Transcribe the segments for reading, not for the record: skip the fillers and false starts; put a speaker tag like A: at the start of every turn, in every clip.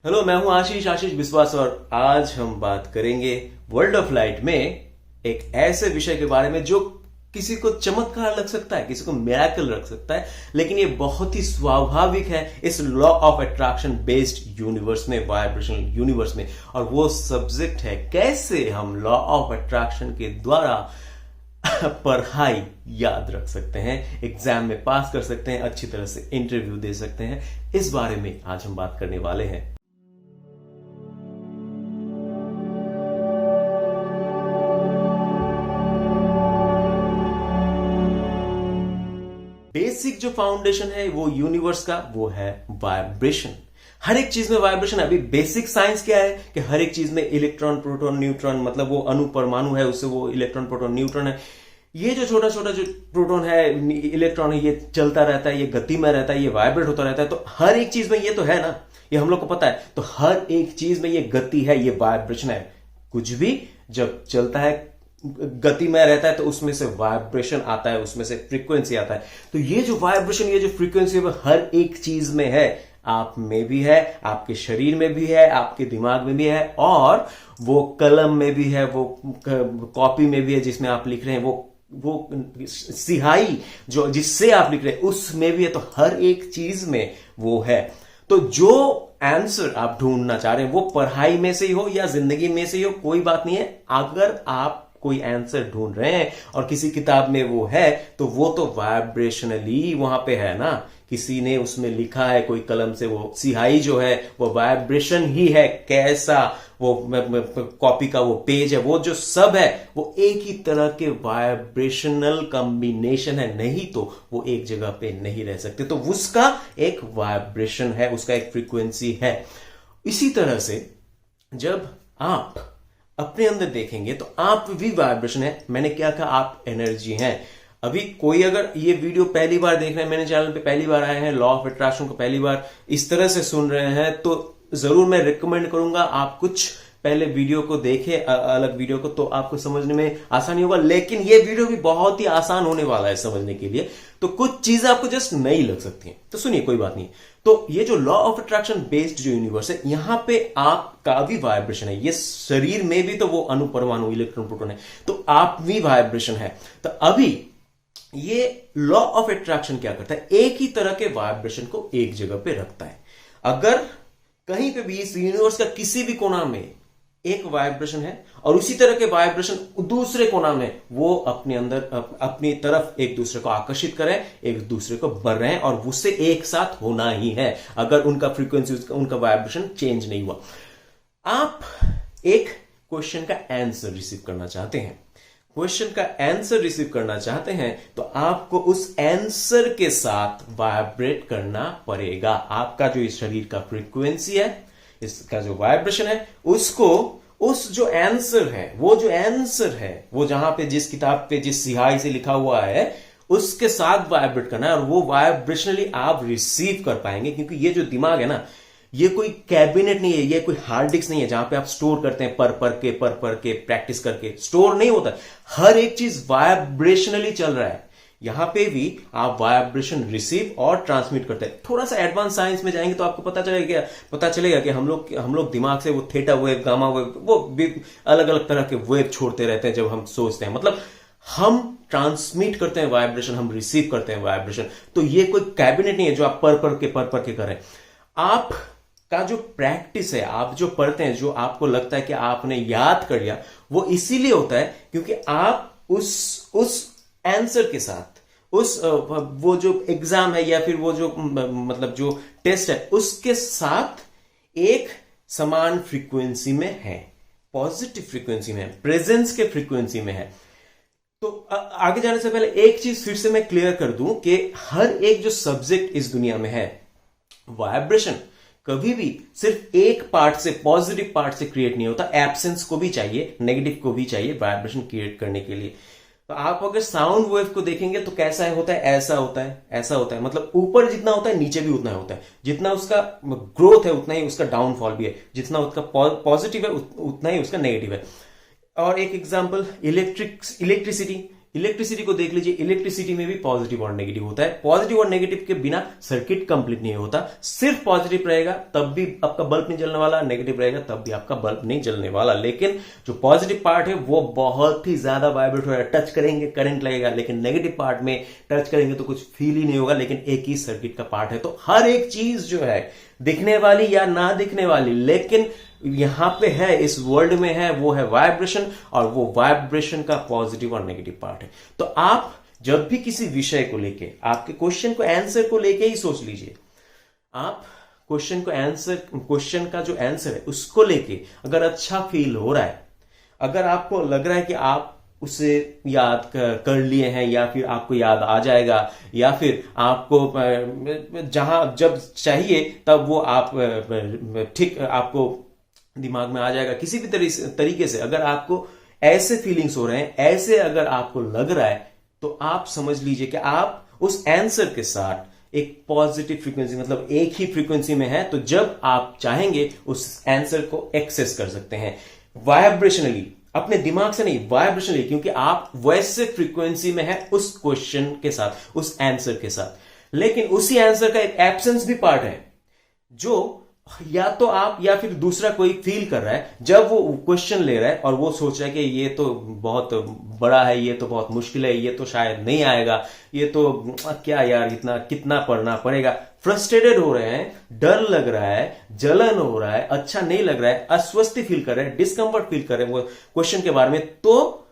A: Hello, मैं हूं आशीष विश्वास और आज हम बात करेंगे वर्ल्ड ऑफ लाइट में एक ऐसे विषय के बारे में जो किसी को चमत्कार लग सकता है, किसी को मिरेकल लग सकता है, लेकिन ये बहुत ही स्वाभाविक है इस law of attraction based universe में, वाइब्रेशनल यूनिवर्स में। और वो सब्जेक्ट है कैसे हम लॉ ऑफ अट्रैक्शन के द्वारा पढ़ाई याद रख सकते हैं, एग्जाम में पास कर सकते हैं, अच्छी तरह से इंटरव्यू दे सकते हैं। इस बारे में आज हम बात करने वाले हैं। बेसिक जो फाउंडेशन है वो यूनिवर्स का, वो है वाइब्रेशन। हर एक चीज में वाइब्रेशन है। अभी बेसिक साइंस क्या है कि हर एक चीज में इलेक्ट्रॉन प्रोटॉन न्यूट्रॉन, मतलब वो अणु परमाणु है, उससे वो इलेक्ट्रॉन प्रोटॉन न्यूट्रॉन है। ये जो छोटा छोटा जो प्रोटॉन है, इलेक्ट्रॉन है, ये चलता रहता है, ये गति में रहता है, ये वाइब्रेट होता रहता है। तो हर एक चीज में ये तो है ना, ये हम लोग को पता है। तो हर एक चीज में ये गति है, ये वाइब्रेशन है। कुछ भी जब चलता है, गति में रहता है, तो उसमें से वाइब्रेशन आता है, उसमें से फ्रीक्वेंसी आता है। तो ये जो वाइब्रेशन, ये जो फ्रीक्वेंसी है, हर एक चीज में है। आप में भी है, आपके शरीर में भी है, आपके दिमाग में भी है, और वो कलम में भी है, वो कॉपी में भी है जिसमें आप लिख रहे हैं, वो सिहाई जो जिससे आप लिख रहे हैं उसमें भी है। तो हर एक चीज में वो है। तो जो आंसर आप ढूंढना चाह रहे हैं वो पढ़ाई में से ही हो या जिंदगी में से ही हो, कोई बात नहीं है। अगर आप कोई आंसर ढूंढ रहे हैं और किसी किताब में वो है, तो वो तो वाइब्रेशनली वहां पे है ना। किसी ने उसमें लिखा है कोई कलम से, वो सिहाई जो है वो वाइब्रेशन ही है। कैसा वो कॉपी का वो पेज है, वो जो सब है वो एक ही तरह के वाइब्रेशनल कॉम्बिनेशन है, नहीं तो वो एक जगह पे नहीं रह सकते। तो उसका एक वाइब्रेशन है, उसका एक फ्रीक्वेंसी है। इसी तरह से जब आप अपने अंदर देखेंगे तो आप भी वाइब्रेशन है। मैंने क्या कहा, आप एनर्जी हैं। अभी कोई अगर ये वीडियो पहली बार देख रहे हैं, मेरे चैनल पे पहली बार आए हैं, लॉ ऑफ अट्रैक्शन को पहली बार इस तरह से सुन रहे हैं, तो जरूर मैं रिकमेंड करूंगा आप कुछ पहले वीडियो को देखें, अलग वीडियो को, तो आपको समझने में आसानी होगा। लेकिन ये वीडियो भी बहुत ही आसान होने वाला है समझने के लिए। तो कुछ चीजें आपको जस्ट नई लग सकती हैं, तो सुनिए, कोई बात नहीं। तो ये जो लॉ ऑफ अट्रैक्शन बेस्ड जो यूनिवर्स है, यहां पे आपका भी वाइब्रेशन है। ये शरीर में भी तो वो अणु परमाणु इलेक्ट्रॉन प्रोटॉन है, तो आप भी वाइब्रेशन है। तो अभी ये लॉ ऑफ अट्रैक्शन क्या करता है, एक ही तरह के वाइब्रेशन को एक जगह पे रखता है। अगर कहीं पे भी इस यूनिवर्स का किसी भी कोना में एक वाइब्रेशन है और उसी तरह के वाइब्रेशन दूसरे कोना में, वो अपने अंदर अपनी तरफ एक दूसरे को आकर्षित करें, एक दूसरे को बढ़ रहे हैं, और उससे एक साथ होना ही है अगर उनका फ्रीक्वेंसी, उनका वाइब्रेशन चेंज नहीं हुआ। आप एक क्वेश्चन का आंसर रिसीव करना चाहते हैं, क्वेश्चन का आंसर रिसीव करना चाहते हैं, तो आपको उस आंसर के साथ वाइब्रेट करना पड़ेगा। आपका जो इस शरीर का फ्रीक्वेंसी है, इसका जो वाइब्रेशन है, उसको उस जो आंसर है, वो जो आंसर है, वो जहां पे जिस किताब पे जिस सिहाई से लिखा हुआ है, उसके साथ वाइब्रेट करना है। और वो वाइब्रेशनली आप रिसीव कर पाएंगे, क्योंकि ये जो दिमाग है ना, ये कोई कैबिनेट नहीं है, ये कोई हार्ड डिस्क नहीं है जहां पे आप स्टोर करते हैं पर के प्रैक्टिस करके। स्टोर नहीं होता, हर एक चीज वाइब्रेशनली चल रहा है। यहां पे भी आप वाइब्रेशन रिसीव और ट्रांसमिट करते हैं। थोड़ा सा एडवांस साइंस में जाएंगे तो आपको पता चलेगा कि हम लोग दिमाग से वो थीटा वेव, गामा वेव, वो अलग अलग तरह के वेव छोड़ते रहते हैं जब हम सोचते हैं। मतलब हम ट्रांसमिट करते हैं वाइब्रेशन, हम रिसीव करते हैं वाइब्रेशन। तो ये कोई कैबिनेट नहीं है जो आप पर के कर रहे हैं। आप का जो प्रैक्टिस है, आप जो पढ़ते हैं, जो आपको लगता है कि आपने याद कर लिया, वो इसीलिए होता है क्योंकि आप उस आंसर के साथ, उस वो जो एग्जाम है या फिर वो जो मतलब जो टेस्ट है, उसके साथ एक समान फ्रीक्वेंसी में है, पॉजिटिव फ्रीक्वेंसी में है, प्रेजेंस के फ्रीक्वेंसी में है। तो आगे जाने से पहले एक चीज फिर से मैं क्लियर कर दूं कि हर एक जो सब्जेक्ट इस दुनिया में है, वाइब्रेशन कभी भी सिर्फ एक पार्ट से, पॉजिटिव पार्ट से क्रिएट नहीं होता। एब्सेंस को भी चाहिए, नेगेटिव को भी चाहिए वाइब्रेशन क्रिएट करने के लिए। तो आप अगर साउंड वेव को देखेंगे तो कैसा होता है, ऐसा होता है, ऐसा होता है। मतलब ऊपर जितना होता है नीचे भी उतना होता है। जितना उसका ग्रोथ है उतना ही उसका डाउनफॉल भी है। जितना उसका पॉजिटिव है उतना ही उसका नेगेटिव है। और एक एग्जांपल, इलेक्ट्रिसिटी इलेक्ट्रिसिटी को देख लीजिए, इलेक्ट्रिसिटी में भी पॉजिटिव और नेगेटिव होता है। पॉजिटिव और नेगेटिव के बिना सर्किट कंप्लीट नहीं होता। सिर्फ पॉजिटिव रहेगा तब भी आपका बल्ब नहीं जलने वाला, नेगेटिव रहेगा तब भी आपका बल्ब नहीं जलने वाला। लेकिन जो पॉजिटिव पार्ट है वो बहुत ही ज्यादा वाइब्रेट हो रहा है, टच करेंगे करंट लगेगा, लेकिन नेगेटिव पार्ट में टच करेंगे तो कुछ फील ही नहीं होगा, लेकिन एक ही सर्किट का पार्ट है। तो हर एक चीज जो है दिखने वाली या ना दिखने वाली, लेकिन यहां पे है, इस वर्ल्ड में है, वो है वाइब्रेशन, और वो वाइब्रेशन का पॉजिटिव और नेगेटिव पार्ट है। तो आप जब भी किसी विषय को लेके, आपके क्वेश्चन को आंसर को लेके ही सोच लीजिए, आप क्वेश्चन को आंसर, क्वेश्चन का जो आंसर है उसको लेके अगर अच्छा फील हो रहा है, अगर आपको लग रहा है कि आप उसे याद कर लिए हैं, या फिर आपको याद आ जाएगा, या फिर आपको जहां जब चाहिए तब वो आप ठीक आपको दिमाग में आ जाएगा, किसी भी तरीके से अगर आपको ऐसे फीलिंग्स हो रहे हैं, ऐसे अगर आपको लग रहा है, तो आप समझ लीजिए कि आप उस आंसर के साथ एक पॉजिटिव फ्रीक्वेंसी, मतलब एक ही फ्रीक्वेंसी में है। तो जब आप चाहेंगे उस आंसर को एक्सेस कर सकते हैं वाइब्रेशनली, अपने दिमाग से नहीं, वाइब्रेशनली, क्योंकि आप वैसे फ्रीक्वेंसी में है उस क्वेश्चन के साथ, उस आंसर के साथ। लेकिन उसी आंसर का एक एब्सेंस भी पार्ट है, जो या तो आप या फिर दूसरा कोई फील कर रहा है जब वो क्वेश्चन ले रहा है और वो सोच रहा है कि ये तो बहुत बड़ा है, ये तो बहुत मुश्किल है, ये तो शायद नहीं आएगा, ये तो क्या यार इतना कितना पढ़ना पड़ेगा। फ्रस्ट्रेटेड हो रहे हैं, डर लग रहा है, जलन हो रहा है, अच्छा नहीं लग रहा है, अस्वस्थी फील कर रहे हैं, डिस्कंफर्ट फील कर रहे हैं वो क्वेश्चन के बारे में। तो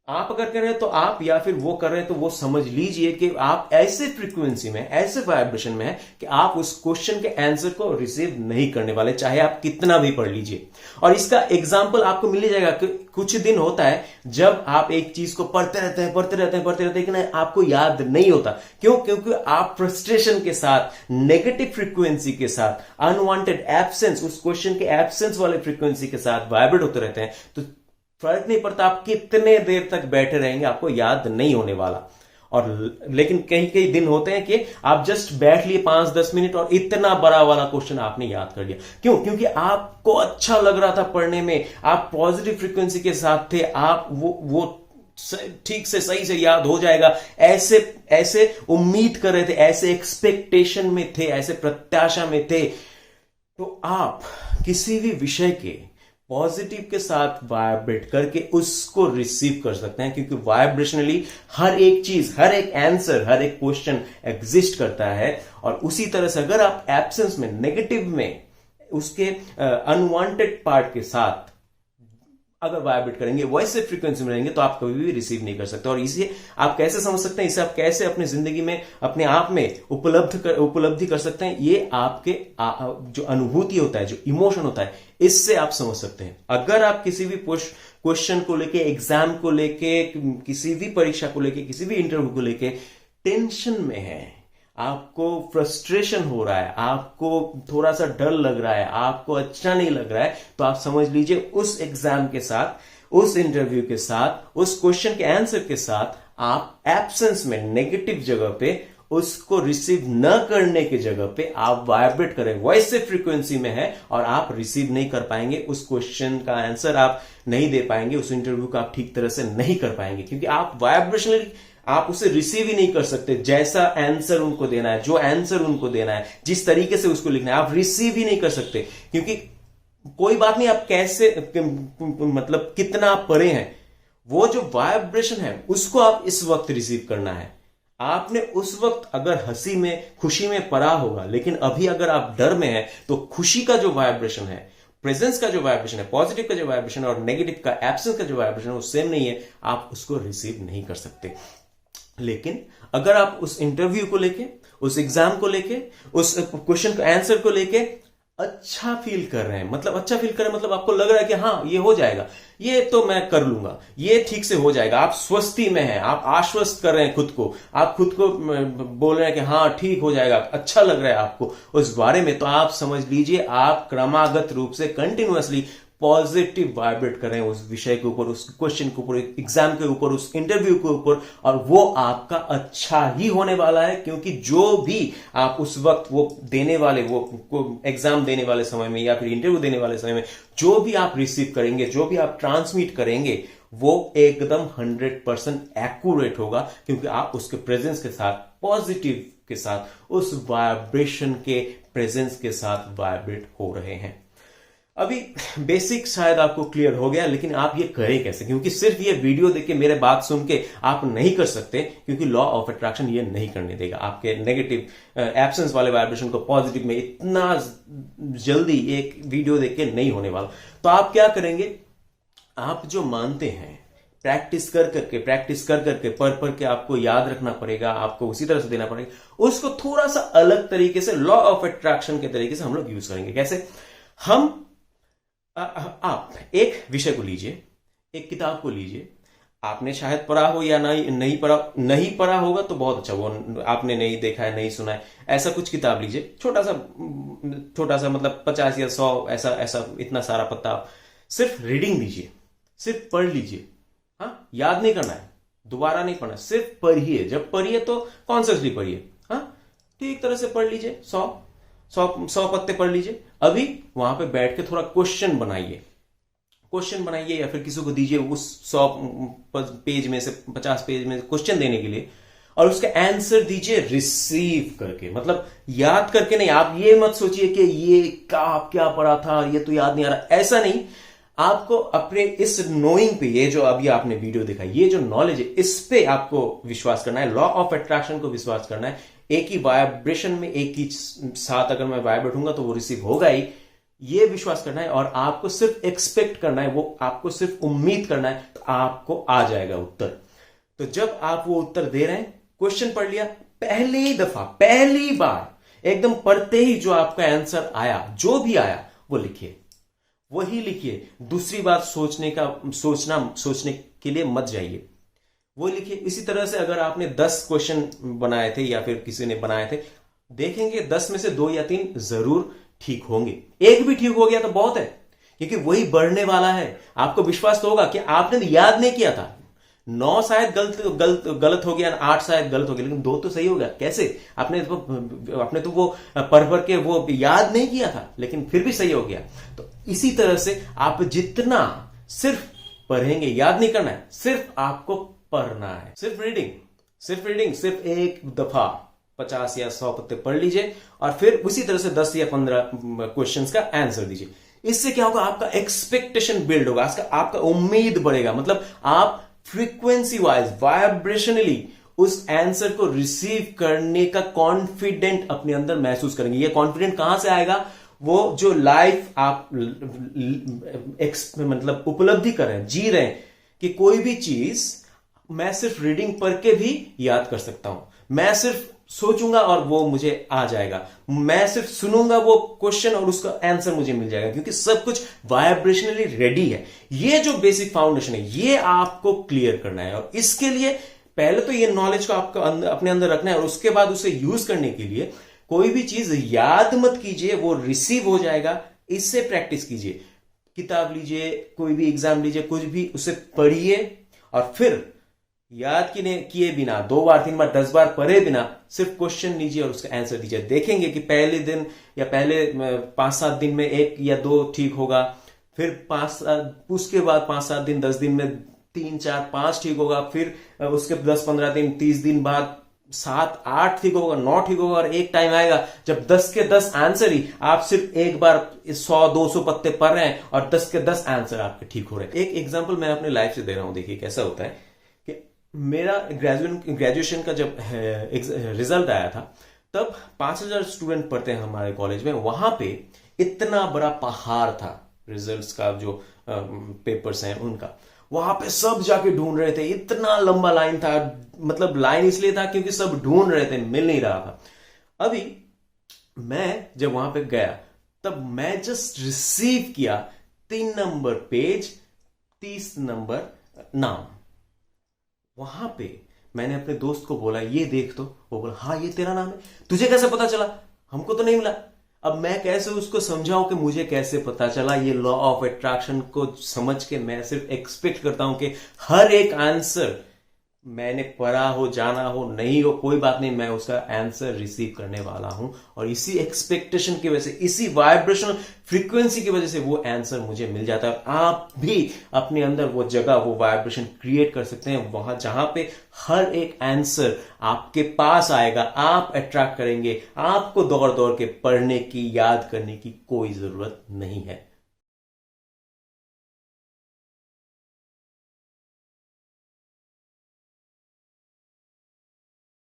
A: आप अगर कर रहे हैं तो आप, या फिर वो कर रहे हैं तो वो समझ लीजिए कि आप ऐसे फ्रीक्वेंसी में, ऐसे वाइब्रेशन में है कि आप उस क्वेश्चन के आंसर को रिसीव नहीं करने वाले, चाहे आप कितना भी पढ़ लीजिए। और इसका एग्जाम्पल आपको मिल जाएगा कि कुछ दिन होता है जब आप एक चीज को पढ़ते रहते हैं, लेकिन आपको याद नहीं होता। क्यों? क्योंकि आप फ्रस्ट्रेशन के साथ, नेगेटिव फ्रीक्वेंसी के साथ, अनवांटेड एब्सेंस, उस क्वेश्चन के एब्सेंस वाले फ्रीक्वेंसी के साथ वाइब्रेट होते रहते हैं। तो फर्क नहीं पड़ता आप कितने देर तक बैठे रहेंगे, आपको याद नहीं होने वाला। और लेकिन कई कई दिन होते हैं कि आप जस्ट बैठ लिए 5-10 मिनट और इतना बड़ा वाला क्वेश्चन आपने याद कर लिया। क्यों? क्योंकि आपको अच्छा लग रहा था पढ़ने में, आप पॉजिटिव फ्रीक्वेंसी के साथ थे, आप वो ठीक से सही से याद हो जाएगा, ऐसे उम्मीद कर रहे थे, ऐसे एक्सपेक्टेशन में थे, ऐसे प्रत्याशा में थे। तो आप किसी भी विषय के पॉजिटिव के साथ वाइब्रेट करके उसको रिसीव कर सकते हैं, क्योंकि वाइब्रेशनली हर एक चीज, हर एक आंसर, हर एक क्वेश्चन एग्जिस्ट करता है। और उसी तरह से अगर आप एब्सेंस में, नेगेटिव में, उसके अनवांटेड पार्ट के साथ अगर वाइब्रेट करेंगे, वैसे फ्रीक्वेंसी में रहेंगे, तो आप कभी भी रिसीव नहीं कर सकते। और इसे आप कैसे समझ सकते हैं, इसे आप कैसे अपनी जिंदगी में, अपने आप में उपलब्धि कर सकते हैं, ये आपके जो अनुभूति होता है, जो इमोशन होता है, इससे आप समझ सकते हैं। अगर आप किसी भी क्वेश्चन को लेके, एग्जाम को लेके, किसी भी परीक्षा को लेके, किसी भी इंटरव्यू को लेके टेंशन में है, आपको फ्रस्ट्रेशन हो रहा है, आपको थोड़ा सा डर लग रहा है, आपको अच्छा नहीं लग रहा है, तो आप समझ लीजिए उस एग्जाम के साथ, उस इंटरव्यू के साथ, उस क्वेश्चन के आंसर के साथ आप एब्सेंस में, नेगेटिव जगह पे, उसको रिसीव न करने की जगह पे आप वाइब्रेट करें, वैसे फ्रीक्वेंसी में है, और आप रिसीव नहीं कर पाएंगे उस क्वेश्चन का आंसर, आप नहीं दे पाएंगे, उस इंटरव्यू का आप ठीक तरह से नहीं कर पाएंगे, क्योंकि आप वाइब्रेशनली आप उसे रिसीव ही नहीं कर सकते। जैसा आंसर उनको देना है, जो आंसर उनको देना है, जिस तरीके से उसको लिखना है, आप रिसीव ही नहीं कर सकते। क्योंकि कोई बात नहीं आप कैसे, मतलब कितना आप पढ़े हैं, वो जो वाइब्रेशन है उसको आप इस वक्त रिसीव करना है। आपने उस वक्त अगर हंसी में, खुशी में पढ़ा होगा, लेकिन अभी अगर आप डर में हैं, तो खुशी का जो वाइब्रेशन है, प्रेजेंस का जो वाइब्रेशन है, पॉजिटिव का जो वाइब्रेशन है, और नेगेटिव का, एब्सेंस का जो वाइब्रेशन है, वो सेम नहीं है, आप उसको रिसीव नहीं कर सकते। लेकिन अगर आप उस इंटरव्यू को लेके, उस एग्जाम को लेके, उस क्वेश्चन का आंसर को लेके अच्छा फील कर रहे हैं, मतलब अच्छा फील कर रहे हैं, मतलब आपको लग रहा है कि हाँ ये हो जाएगा, ये तो मैं कर लूंगा, ये ठीक से हो जाएगा, आप स्वस्थी में हैं, आप आश्वस्त कर रहे हैं खुद को, आप खुद को बोल रहे हैं कि हाँ ठीक हो जाएगा, अच्छा लग रहा है आपको उस बारे में, तो आप समझ लीजिए आप क्रमागत रूप से कंटिन्यूअसली पॉजिटिव वाइब्रेट करें उस विषय के ऊपर, उस क्वेश्चन के ऊपर, एग्जाम के ऊपर, उस इंटरव्यू के ऊपर, और वो आपका अच्छा ही होने वाला है। क्योंकि जो भी आप उस वक्त वो देने वाले, वो एग्जाम देने वाले समय में या फिर इंटरव्यू देने वाले समय में जो भी आप रिसीव करेंगे, जो भी आप ट्रांसमिट करेंगे, वो एकदम 100% एक्यूरेट होगा, क्योंकि आप उसके प्रेजेंस के साथ, पॉजिटिव के साथ, उस वाइब्रेशन के प्रेजेंस के साथ वाइब्रेट हो रहे हैं। अभी बेसिक शायद आपको क्लियर हो गया, लेकिन आप ये करें कैसे? क्योंकि सिर्फ ये वीडियो देख के, मेरे बात सुन के आप नहीं कर सकते, क्योंकि लॉ ऑफ अट्रैक्शन ये नहीं करने देगा आपके नेगेटिव एब्सेंस वाले वाइब्रेशन को पॉजिटिव में इतना जल्दी एक वीडियो देख के नहीं होने वाला। तो आप क्या करेंगे? आप जो मानते हैं, प्रैक्टिस कर करके पढ़ के आपको याद रखना पड़ेगा, आपको उसी तरह से देना पड़ेगा, उसको थोड़ा सा अलग तरीके से, लॉ ऑफ अट्रैक्शन के तरीके से हम लोग यूज करेंगे। कैसे? हम आप एक विषय को लीजिए, एक किताब को लीजिए, आपने शायद पढ़ा हो या नहीं पढ़ा होगा तो बहुत अच्छा, वो आपने नहीं देखा है, नहीं सुना है, ऐसा कुछ किताब लीजिए, छोटा सा मतलब 50 या 100 ऐसा इतना सारा पत्ता, आप सिर्फ रीडिंग लीजिए, सिर्फ पढ़ लीजिए। हाँ, याद नहीं करना है, दोबारा नहीं पढ़ना, सिर्फ पढ़िए। जब पढ़िए तो कॉन्शियसली पढ़िए। हाँ, ठीक तरह से पढ़ लीजिए, 100 पत्ते पढ़ लीजिए। अभी वहां पे बैठ के थोड़ा क्वेश्चन बनाइए या फिर किसी को दीजिए उस 100 पेज में से 50 पेज में क्वेश्चन देने के लिए, और उसका आंसर दीजिए रिसीव करके, मतलब याद करके नहीं। आप ये मत सोचिए कि ये क्या पढ़ा था, ये तो याद नहीं आ रहा, ऐसा नहीं। आपको अपने इस नोइंग पे, ये जो अभी आपने वीडियो देखा, ये जो नॉलेज है, इस पे आपको विश्वास करना है, लॉ ऑफ अट्रैक्शन को विश्वास करना है। एक ही वाइब्रेशन में, एक ही साथ अगर मैं वाइब्रेट हूंगा तो वो रिसीव होगा ही, ये विश्वास करना है। और आपको सिर्फ एक्सपेक्ट करना है, वो आपको सिर्फ उम्मीद करना है, तो आपको आ जाएगा उत्तर। तो जब आप वो उत्तर दे रहे हैं, क्वेश्चन पढ़ लिया, पहली बार एकदम पढ़ते ही जो आपका आंसर आया, जो भी आया वो लिखिए, वही लिखिए। दूसरी बात सोचने के लिए मत जाइए, वो लिखिए। इसी तरह से अगर आपने 10 क्वेश्चन बनाए थे या फिर किसी ने बनाए थे, देखेंगे 10 में से 2 या 3 जरूर ठीक होंगे। एक भी ठीक हो गया तो बहुत है, क्योंकि वही बढ़ने वाला है। आपको विश्वास तो होगा कि आपने याद नहीं किया था, 9 शायद गलत हो गया, 8 शायद गलत हो गया, लेकिन 2 तो सही हो गया। कैसे? आपने तो वो पढ़ के वो याद नहीं किया था, लेकिन फिर भी सही हो गया। तो इसी तरह से आप जितना सिर्फ पढ़ेंगे, याद नहीं करना है, सिर्फ आपको पढ़ना है, सिर्फ रीडिंग, सिर्फ एक दफा 50 या 100 पत्ते पढ़ लीजिए, और फिर उसी तरह से 10 या 15 क्वेश्चंस का आंसर दीजिए। इससे क्या होगा? आपका एक्सपेक्टेशन बिल्ड होगा, आपका उम्मीद बढ़ेगा। मतलब आप फ्रीक्वेंसी वाइज, वाइब्रेशनली उस आंसर को रिसीव करने का कॉन्फिडेंट अपने अंदर महसूस करेंगे। ये कॉन्फिडेंट कहां से आएगा? वो जो लाइफ आप मतलब उपलब्धि कर रहे हैं, जी रहे हैं, कि कोई भी चीज मैं सिर्फ रीडिंग पढ़ के भी याद कर सकता हूं, मैं सिर्फ सोचूंगा और वो मुझे आ जाएगा, मैं सिर्फ सुनूंगा वो क्वेश्चन और उसका आंसर मुझे मिल जाएगा, क्योंकि सब कुछ वाइब्रेशनली रेडी है। ये जो बेसिक फाउंडेशन है, ये आपको क्लियर करना है। और इसके लिए पहले तो ये नॉलेज को आपको अपने अंदर रखना है, और उसके बाद उसे यूज करने के लिए कोई भी चीज याद मत कीजिए, वो रिसीव हो जाएगा। इससे प्रैक्टिस कीजिए, किताब लीजिए, कोई भी एग्जाम लीजिए, कुछ भी, उसे पढ़िए, और फिर याद किए बिना 2 बार 3 बार 10 बार पढ़े बिना सिर्फ क्वेश्चन लीजिए और उसका आंसर दीजिए। देखेंगे कि पहले दिन या पहले 5-7 दिन में 1 या 2 ठीक होगा, फिर उसके बाद 5-7 दिन, 10 दिन में 3-4-5 ठीक होगा, फिर उसके 10-15 दिन, 30 दिन बाद 7-8 ठीक होगा, 9 ठीक होगा, और एक टाइम आएगा जब 10 के 10 आंसर ही आप सिर्फ एक बार 100-200 पत्ते पढ़ रहे हैं और 10 के 10 आंसर आपके ठीक हो रहे हैं। एक एग्जांपल मैं अपने लाइफ से दे रहा हूं, देखिए कैसा होता है कि मेरा ग्रेजुएशन का जब रिजल्ट आया था, तब 5000 स्टूडेंट पढ़ते हैं हमारे कॉलेज में। वहां पे इतना बड़ा पहाड़ था रिजल्ट्स का, जो पेपर्स हैं उनका, वहां पे सब जाके ढूंढ रहे थे, इतना लंबा लाइन था। मतलब लाइन इसलिए था क्योंकि सब ढूंढ रहे थे, मिल नहीं रहा था। अभी मैं जब वहां पे गया, तब मैं जस्ट रिसीव किया 3 नंबर पेज, 30 नंबर नाम। वहां पे मैंने अपने दोस्त को बोला, ये देख तो। वो बोला, हाँ ये तेरा नाम है, तुझे कैसे पता चला? हमको तो नहीं मिला। अब मैं कैसे उसको समझाऊं कि मुझे कैसे पता चला? ये लॉ ऑफ अट्रैक्शन को समझ के मैं सिर्फ एक्सपेक्ट करता हूं कि हर एक आंसर मैंने पढ़ा हो, जाना हो, नहीं हो, कोई बात नहीं, मैं उसका आंसर रिसीव करने वाला हूं और इसी एक्सपेक्टेशन की वजह से, इसी वाइब्रेशनल फ्रीक्वेंसी की वजह से वो आंसर मुझे मिल जाता है। आप भी अपने अंदर वो जगह, वो वाइब्रेशन क्रिएट कर सकते हैं, वहां जहां पे हर एक आंसर आपके पास आएगा, आप अट्रैक्ट करेंगे, आपको दौड़ दौड़ के पढ़ने की, याद करने की कोई जरूरत नहीं है।